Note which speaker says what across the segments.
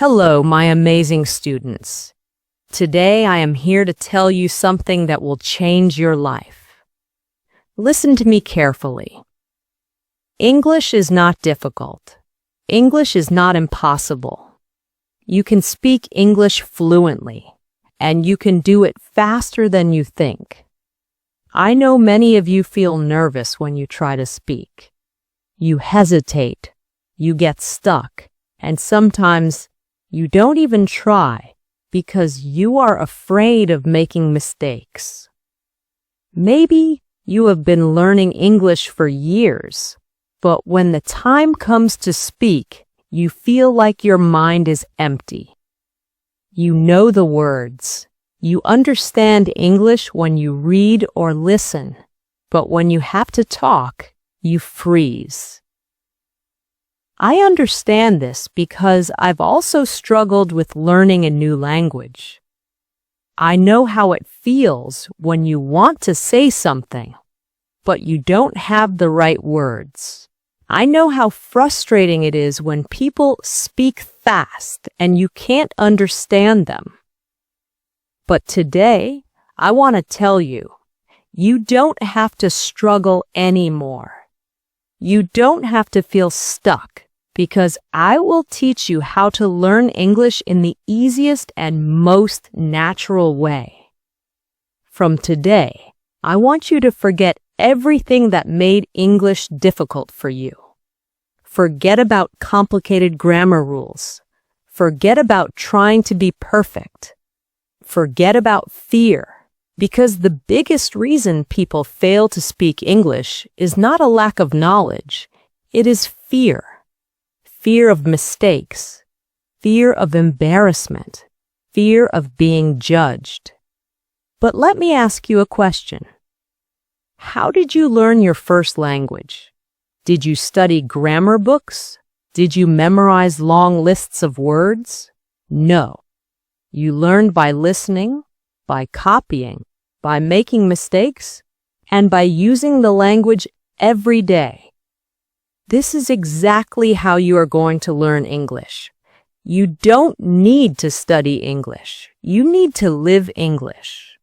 Speaker 1: Hello, my amazing students. Today I am here to tell you something that will change your life. Listen to me carefully. English is not difficult. English is not impossible. You can speak English fluently, and you can do it faster than you think. I know many of you feel nervous when you try to speak. You hesitate, you get stuck, and sometimes you don't even try because you are afraid of making mistakes. Maybe you have been learning English for years, but when the time comes to speak, you feel like your mind is empty. You know the words. You understand English when you read or listen, but when you have to talk, you freeze. I understand this because I've also struggled with learning a new language. I know how it feels when you want to say something, but you don't have the right words. I know how frustrating it is when people speak fast and you can't understand them. But today, I want to tell you, you don't have to struggle anymore. You don't have to feel stuck because I will teach you how to learn English in the easiest and most natural way. From today, I want you to forget everything that made English difficult for you. Forget about complicated grammar rules. Forget about trying to be perfect. Forget about fear, because the biggest reason people fail to speak English is not a lack of knowledge. It is fear. Fear of mistakes, fear of embarrassment, fear of being judged. But let me ask you a question. How did you learn your first language? Did you study grammar books? Did you memorize long lists of words? No. You learned by listening, by copying, by making mistakes, and by using the language every day. This is exactly how you are going to learn English. You don't need to study English. You need to live English.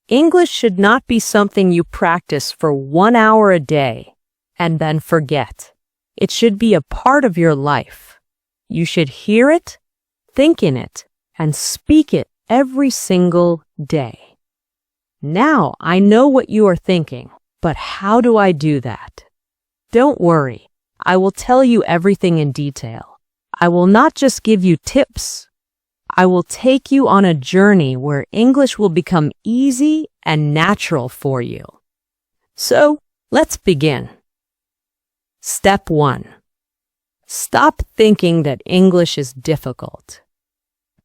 Speaker 1: English should not be something you practice for 1 hour a day and then forget. It should be a part of your life. You should hear it, think in it, and speak it every single day. Now I know what you are thinking, but how do I do that? Don't worry, I will tell you everything in detail. I will not just give you tips. I will take you on a journey where English will become easy and natural for you. So, let's begin. Step 1. Stop thinking that English is difficult.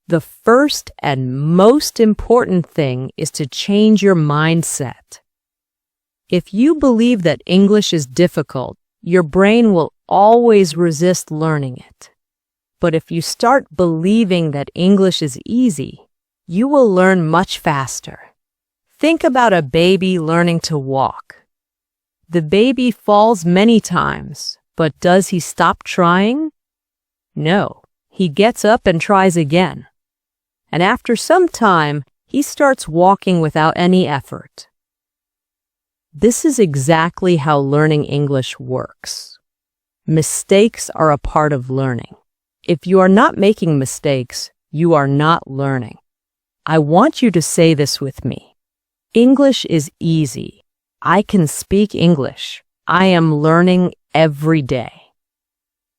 Speaker 1: The first and most important thing is to change your mindset. If you believe that English is difficult, your brain will always resist learning it. But if you start believing that English is easy, you will learn much faster. Think about a baby learning to walk. The baby falls many times, but does he stop trying? No, he gets up and tries again. And after some time, he starts walking without any effort. This is exactly how learning English works. Mistakes are a part of learning. If you are not making mistakes, you are not learning. I want you to say this with me. English is easy. I can speak English. I am learning every day.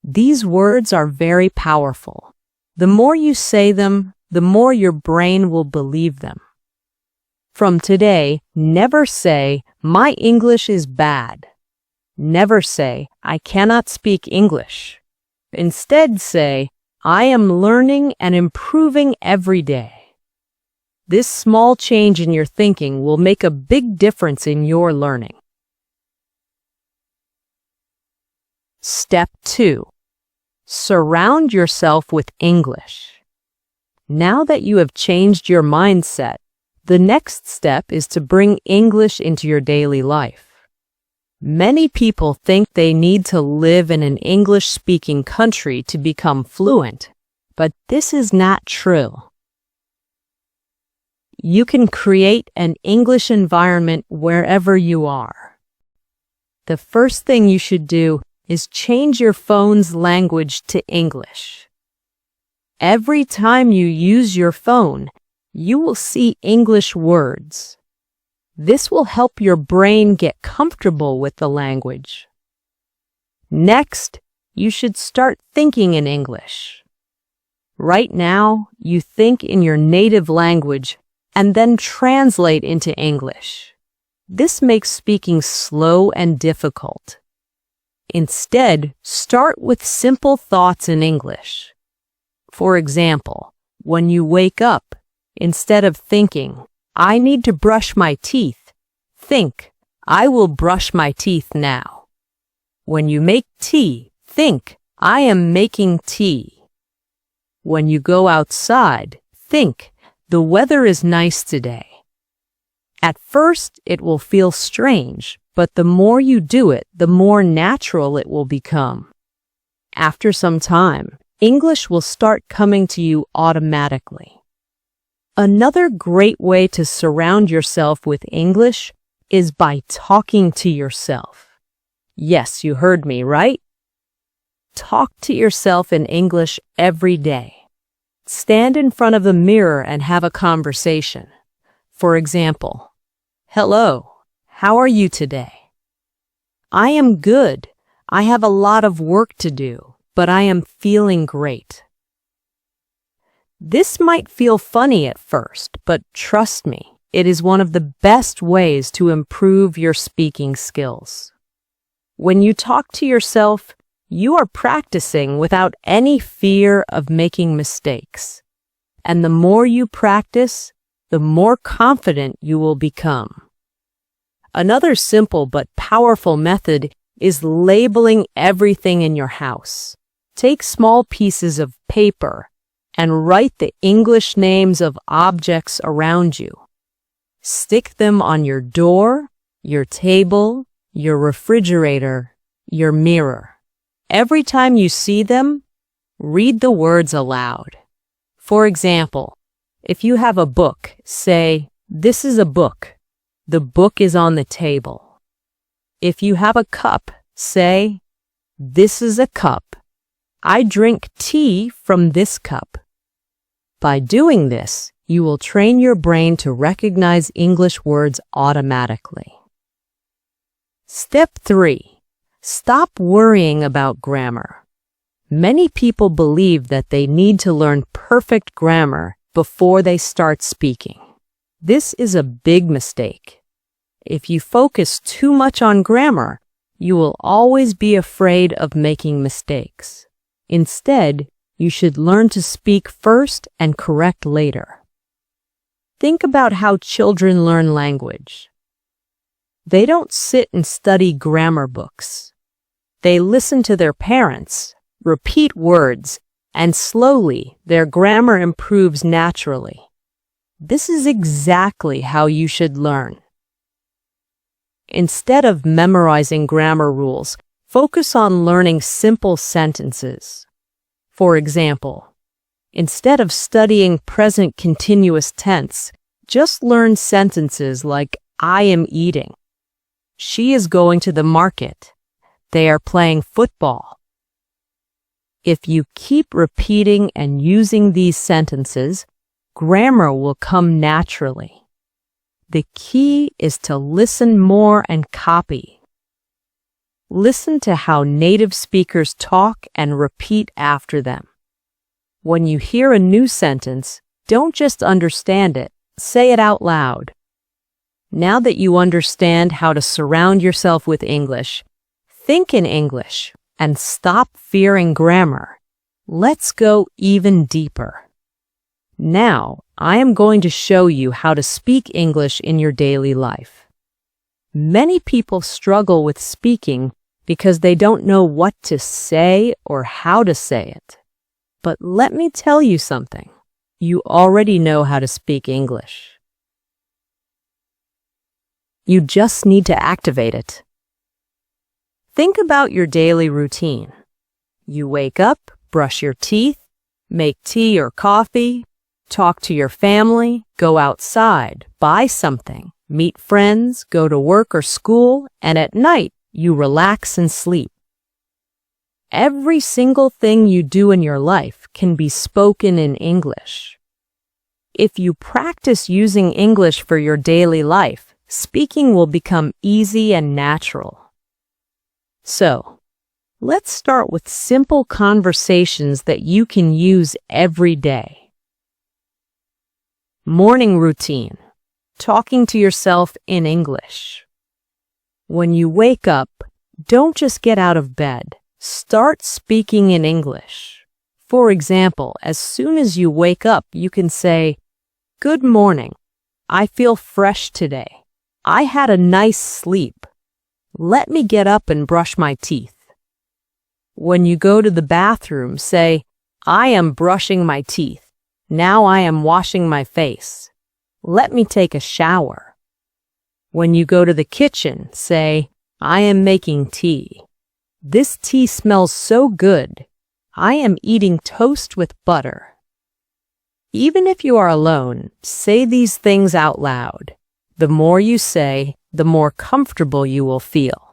Speaker 1: These words are very powerful. The more you say them, the more your brain will believe them. From today, never say, "My English is bad." Never say, "I cannot speak English." Instead say, "I am learning and improving every day." This small change in your thinking will make a big difference in your learning. Step 2. Surround yourself with English. Now that you have changed your mindset, the next step is to bring English into your daily life. Many people think they need to live in an English-speaking country to become fluent, but this is not true. You can create an English environment wherever you are. The first thing you should do is change your phone's language to English. Every time you use your phone, you will see English words. This will help your brain get comfortable with the language. Next, you should start thinking in English. Right now, you think in your native language and then translate into English. This makes speaking slow and difficult. Instead, start with simple thoughts in English. For example, when you wake up, instead of thinking, "I need to brush my teeth," think, "I will brush my teeth now." When you make tea, think, "I am making tea." When you go outside, think, "The weather is nice today." At first, it will feel strange, but the more you do it, the more natural it will become. After some time, English will start coming to you automatically. Another great way to surround yourself with English is by talking to yourself. Yes, you heard me, right? Talk to yourself in English every day. Stand in front of the mirror and have a conversation. For example, "Hello, how are you today?" "I am good. I have a lot of work to do, but I am feeling great." This might feel funny at first, but trust me, it is one of the best ways to improve your speaking skills. When you talk to yourself, you are practicing without any fear of making mistakes. And the more you practice, the more confident you will become. Another simple but powerful method is labeling everything in your house. Take small pieces of paper and write the English names of objects around you. Stick them on your door, your table, your refrigerator, your mirror. Every time you see them, read the words aloud. For example, if you have a book, say, "This is a book. The book is on the table." If you have a cup, say, "This is a cup. I drink tea from this cup." By doing this, you will train your brain to recognize English words automatically. Step 3. Stop worrying about grammar. Many people believe that they need to learn perfect grammar before they start speaking. This is a big mistake. If you focus too much on grammar, you will always be afraid of making mistakes. Instead, you should learn to speak first and correct later. Think about how children learn language. They don't sit and study grammar books. They listen to their parents, repeat words, and slowly their grammar improves naturally. This is exactly how you should learn. Instead of memorizing grammar rules, focus on learning simple sentences. For example, instead of studying present continuous tense, just learn sentences like "I am eating," "She is going to the market," "They are playing football." If you keep repeating and using these sentences, grammar will come naturally. The key is to listen more and copy. Listen to how native speakers talk and repeat after them. When you hear a new sentence, don't just understand it, say it out loud. Now that you understand how to surround yourself with English, think in English and stop fearing grammar. Let's go even deeper. Now, I am going to show you how to speak English in your daily life. Many people struggle with speaking because they don't know what to say or how to say it. But let me tell you something. You already know how to speak English. You just need to activate it. Think about your daily routine. You wake up, brush your teeth, make tea or coffee, talk to your family, go outside, buy something, meet friends, go to work or school, and at night, you relax and sleep. Every single thing you do in your life can be spoken in English. If you practice using English for your daily life, speaking will become easy and natural. So, let's start with simple conversations that you can use every day. Morning routine. Talking to yourself in English. When you wake up, don't just get out of bed. Start speaking in English. For example, as soon as you wake up, you can say, "Good morning. I feel fresh today. I had a nice sleep. Let me get up and brush my teeth." When you go to the bathroom, say, "I am brushing my teeth. Now I am washing my face. Let me take a shower." When you go to the kitchen, say, "I am making tea. This tea smells so good. I am eating toast with butter." Even if you are alone, say these things out loud. The more you say, the more comfortable you will feel.